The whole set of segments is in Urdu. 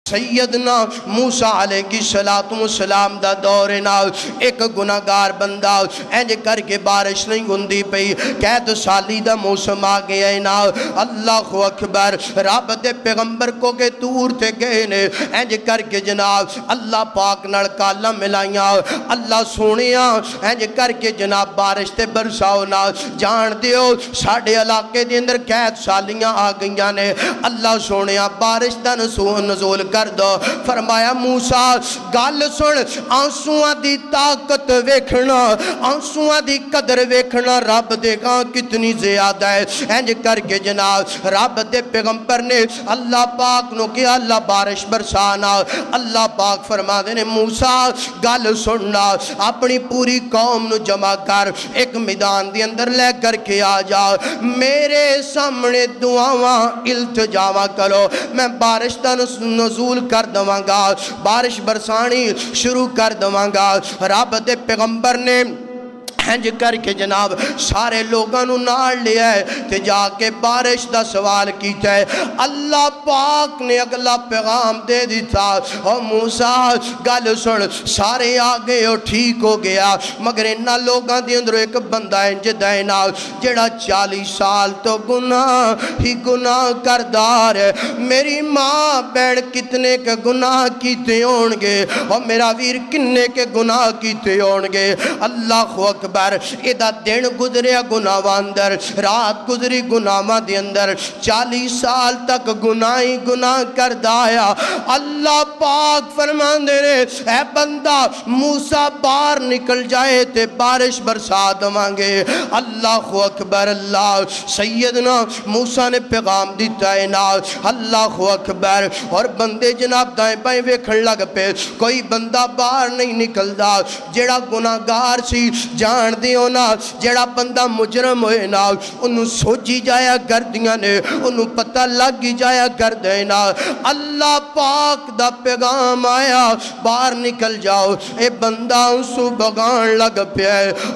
سیدنا موسیٰ علیہ السلام دا دور نال ایک گناہگار بندہ انج کر کے بارش نہیں ہوندی پئی قید سالی دا موسم آ گیا ہے نا اللہ اکبر رب دے پیغمبر کو کے طور تے گئے نے انج کر کے جناب اللہ پاک نال کالا ملائیاں اللہ سونیاں انج کر کے جناب بارش تے برساؤ نا جان دیو ساڑھے علاقے دے اندر قید سالیاں آ گئیاں نے اللہ سونیاں بارش دا نزول کر دو فرمایا موسیٰ گال سن آنسوਆਂ دی طاقت ویکھنا آنسوਆਂ دی قدر ویکھنا رب دے گاں کتنی زیادہ ہے انج کر کے جناب رب دے پیغمبر نے اللہ پاک نو کیا اللہ بارش برسانا اللہ پاک فرما دے نے موسیٰ گال سننا اپنی پوری قوم نو جمع کر ایک میدان دی اندر لے کر کے آ جا میرے سامنے دعاواں التجاواں کرو میں بارش دا نزول کر دوانگا بارش برسانی شروع کر دوانگا رب دے پیغمبر نے ہنج کر کے جناب سارے لوگاں نو نال لیا ہے تے جا کے بارش دا سوال کیتا ہے اللہ پاک نے اگلا پیغام دے دیتا او موسیٰ گل سن سارے آگے او ٹھیک ہو گیا مگر انہا لوگاں دی اندر ایک بندہ انج دینا جڑا 40 سال تو گناہ ہی گناہ کردار ہے میری ماں بیڑ کتنے کے گناہ کیتے ہونگے اور میرا ویر کنے کے گناہ کیتے ہونگے اللہ اکبر ایدہ دن گزریا گناہ اندر رات گزری گناہ دے اندر 40 سال تک گناہی گناہ کر دایا اللہ پاک فرمان دے رہے اے بندہ موسیٰ باہر نکل جائے تے بارش برسات مانگے اللہ اکبر اللہ سیدنا موسیٰ نے پیغام دیتا ہے نا اللہ اکبر اور بندے جناب دائیں بائیں ویکھن لگ پہ کوئی بندہ باہر نہیں نکل دا جیڑا گناہگار سی جان دیو نا جیڑا بندہ مجرم ہوئے نا انہوں سوچی جایا گردیاں نے انہوں پتہ لگی جایا گردینا اللہ پاک دا پیغام آیا باہر نکل جاؤ اے بندہ انسو بغان لگ پہ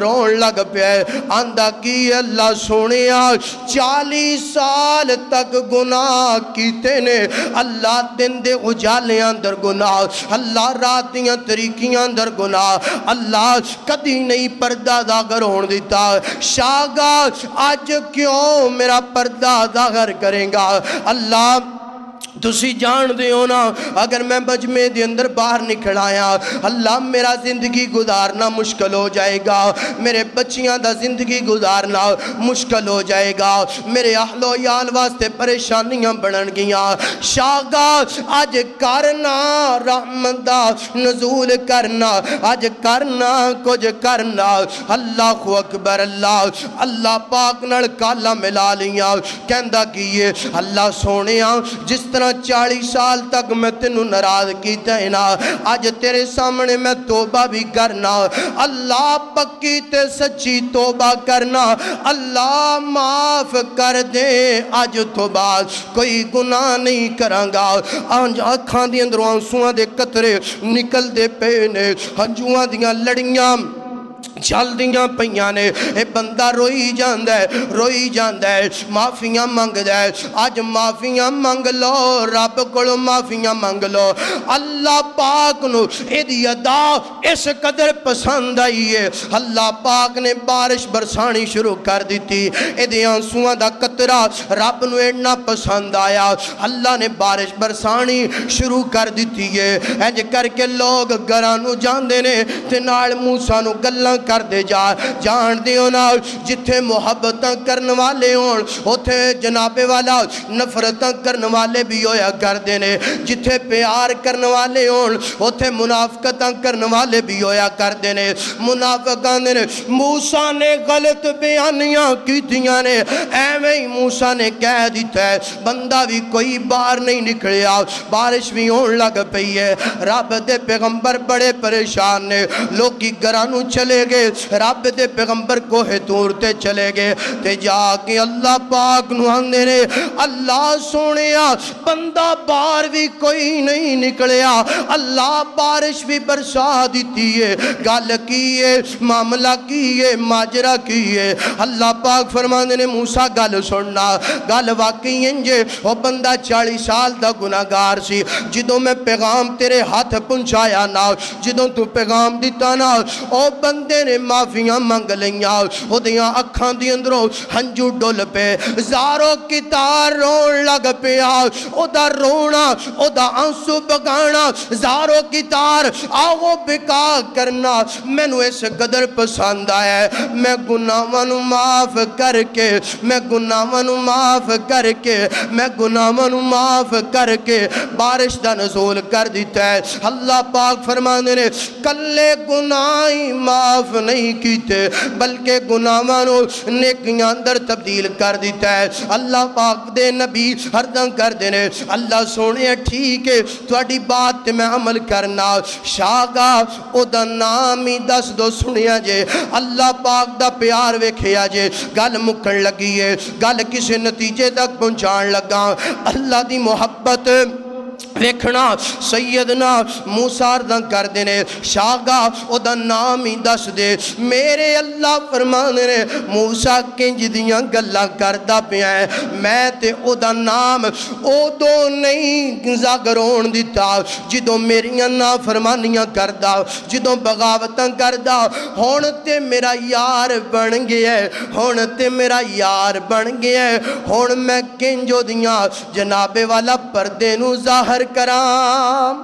رون لگ پہ آندہ کی اللہ سونیا 40 سال تک گناہ کیتے نے اللہ دن دے اجالے اندر گناہ اللہ راتیاں طریقیاں اندر گناہ اللہ کدی نہیں پردہ داغر ہون دیتا شاگا آج کیوں میرا پردہ داغر کریں گا اللہ تسی جان دے ہونا اگر میں بجمے دے اندر باہر نکل آیا اللہ میرا زندگی گزارنا مشکل ہو جائے گا میرے بچیاں دا زندگی گزارنا مشکل ہو جائے گا میرے اہل و یال واسطے پریشانیاں بڑھن گیاں شاگا آج کرنا رحمت دا نزول کرنا آج کرنا کچھ کرنا اللہ اکبر اللہ پاک نال کالا ملا لیاں کہندہ کیے اللہ سونیاں جس طرح 40 سال تک میں تینوں ناراض کیتا ہے نا آج تیرے سامنے میں توبہ بھی کرنا اللہ پکی تے سچی توبہ کرنا اللہ معاف کر دے آج تو بعد کوئی گناہ نہیں کرانگا آنج آنکھاں دی اندروں آنسوਆਂ دے قطرے نکل دے پینے ہنجوਆਂ دیاں لڑیاں چل دیاں پیانے اے بندہ روئی جاندہ ہے معافیاں مانگ دے آج معافیاں مانگ لو رب کلو معافیاں مانگ لو اللہ پاک نو ایدی ادا اس قدر پسند آئی ہے اللہ پاک نے بارش برسانی شروع کر دیتی ایدی آنسوਆਂ دا قطرہ رب نو ایڈنا پسند آیا اللہ نے بارش برسانی شروع کر دیتی ہے انج کر کے لوگ گرانو جاندے نے تنال موسیٰ نو گلہ کر دے جان دیو نا جتھے محبتاں کرن والے ہون ہوتے جناب والا نفرتاں کرن والے بھی ہویا کر دینے جتھے پیار کرن والے ہون ہوتے منافقتاں کرن والے بھی ہویا کر دینے منافقاں دینے موسیٰ نے غلط بیانیاں کیتیاں نے ایویں موسیٰ نے کہہ دیتا ہے بندہ بھی کوئی باہر نہیں نکلیا بارش بھی ہون لگ پئی ہے رب دے پیغمبر بڑے پریشان نے لوگ کی گرانو چلے گئے رب دے پیغمبر کوہ طور تے چلے گئے تے جا کے اللہ پاک نو آندے نے اللہ سونیا بندہ باہر بھی کوئی نہیں نکلیا اللہ بارش بھی برسا دیتی ہے گل کیے معاملہ کیے ماجرہ کیے اللہ پاک فرماندے نے موسیٰ گل سننا گل واقعی انجے وہ بندہ 40 سال دا گناہگار سی جدوں میں پیغام تیرے ہاتھ پہنچایا نا جدوں تو پیغام دیتا نا او بندے نے معافیاں منگ لیاں او دیاں اکھاں دی اندروں ہنجو ڈول پہ زاروں کی تار رون لگ پیا او دا رونا او دا آنسو بگانا زاروں کی تار آغو بکا کرنا میں نو اس قدر پسند آئے میں گناہاں نو معاف کر کے میں گناہاں نو معاف کر کے میں گناہاں نو معاف کر کے بارش دا نزول کر دیتا ہے اللہ پاک فرمانے نے کلے گناہی معاف نہیں کیتے بلکہ گناہاں نو نیکیاں اندر تبدیل کر دیتا ہے اللہ پاک دے نبی ہردن کر دینے اللہ سونے ٹھیک ہے تواڈی بات تے میں عمل کرنا شاگا او دا نام ہی دس دو سنیا جے اللہ پاک دا پیار ویکھیا جے گل مکن لگی ہے گل کسے نتیجے تک پہنچان لگا اللہ دی محبت ویکھنا سیدنا موسیٰ اردن کر دینے شاگا او دا نام ہی دس دے میرے اللہ فرمانے نے موسیٰ کنج دیاں گلہ کردہ پیا ہے میں تے او دا نام او دو نہیں زاگرون دیتا جدو میریاں نا فرمانیاں کردہ جدو بغاوتاں کردہ ہونتے میرا یار بن گیا ہے ہونتے میرا یار بن گیا ہے ہون میں کنجو دیاں جناب والا پردے نو ظاہر کرام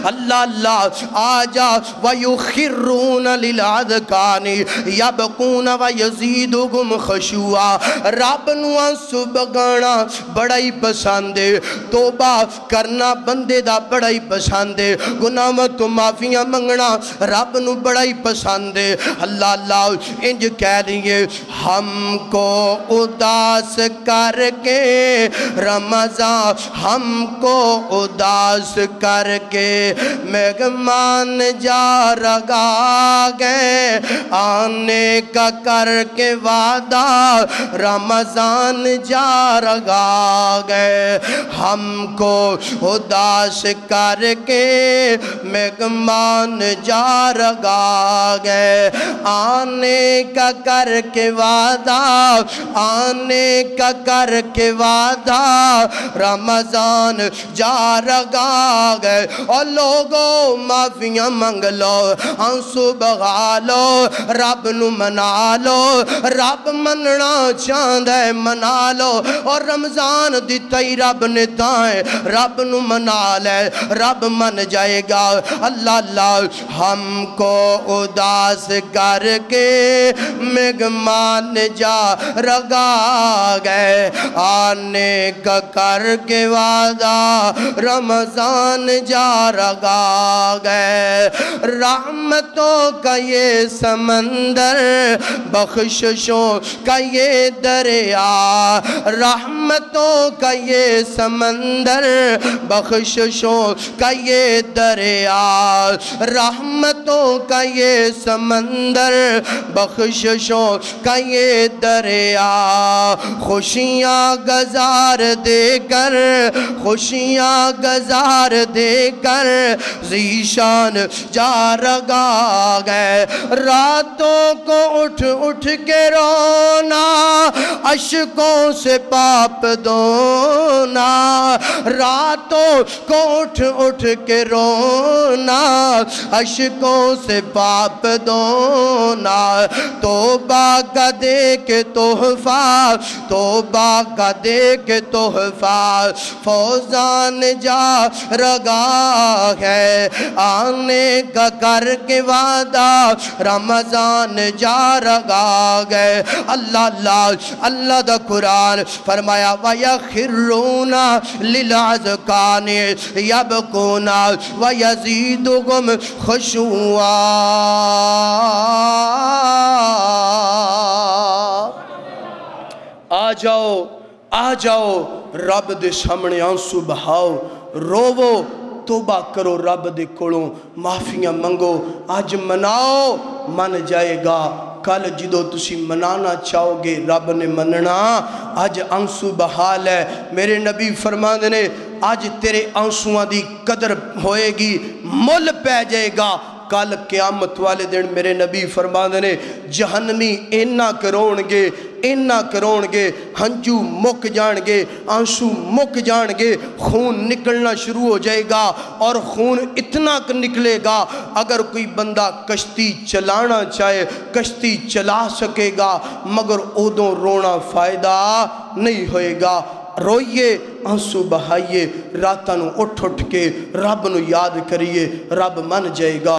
اللہ اللہ آجا وَيُخِرُّونَ لِلْعَذْقَانِ يَبْقُونَ وَيَزِيدُهُمْ خَشُوعًا رب نو آنسو بگانا بڑا ہی پسند ہے توبہ کرنا بندے دا بڑا ہی پسند ہے گناہ تو معافیاں منگنا رب نو بڑا ہی پسند ہے اللہ اللہ انج کہہ دیئے ہم کو اداس کر کے رمضان ہم کو اداس کر کے مہمان جا رگا گئے آنے کا کر کے وعدہ رمضان جا رگا گئے ہم کو اداس کر کے مہمان جا رگا گئے آنے کا کر کے وعدہ آنے کا کر کے وعدہ رمضان جا رگا گئے اور لوگوں معافیاں منگ لو آنسو بغا لو رب نو منا لو رب مننا چاند ہے منا لو اور رمضان دیتا ہی رب نے تائیں رب نو منا لے رب من جائے گا اللہ اللہ ہم کو اداس کر کے مہمان جا رگا گئے آنے کا کر کے وعدہ رمضان جا رگا گئے رحمتوں کا یہ سمندر بخششوں کا یہ دریا رحمتوں کا یہ سمندر بخششوں کا یہ دریا رحمتوں کا یہ سمندر بخششوں کا یہ دریا خوشیاں گزار دے کر خوشیاں گزار دے کر ذیشان جا رگا گئے راتوں کو اٹھ اٹھ کے رونا اشکوں سے پاپ دونا راتوں کو اٹھ اٹھ کے رونا اشکوں سے پاپ دونا توبہ کا دے کے تحفہ توبہ کا دے کے تحفہ فوزان جا رگا ہے آنے کا کر کے وعدہ رمضان جا رگا گئے اللہ اللہ اللہ دا قرآن فرمایا وَيَخِرُّونَ لِلْعَذْقَانِ يَبْقُونَ وَيَزِيدُهُمْ خُشُوعًا آ جاؤ رب دے سامنے آنسو بہاؤ روو توبہ کرو رب دے کولوں معافیاں منگو اج مناؤ من جائے گا کل جدو تسی منانا چاہو گے رب نے مننا اج آنسو بحال ہے میرے نبی فرما دینے اج تیرے آنسوਆਂ دی قدر ہوئے گی مل پہ جائے گا کل قیامت والے دن میرے نبی فرما دینے جہنمی اینا کرون گے ہنجو مک جان گے آنسو مک جان گے خون نکلنا شروع ہو جائے گا اور خون اتنا نکلے گا اگر کوئی بندہ کشتی چلانا چاہے کشتی چلا سکے گا مگر اودوں رونا فائدہ نہیں ہوئے گا روئیے آنسو بہائیے راتاں نو اٹھ کے رب نو یاد کریے رب من جائے گا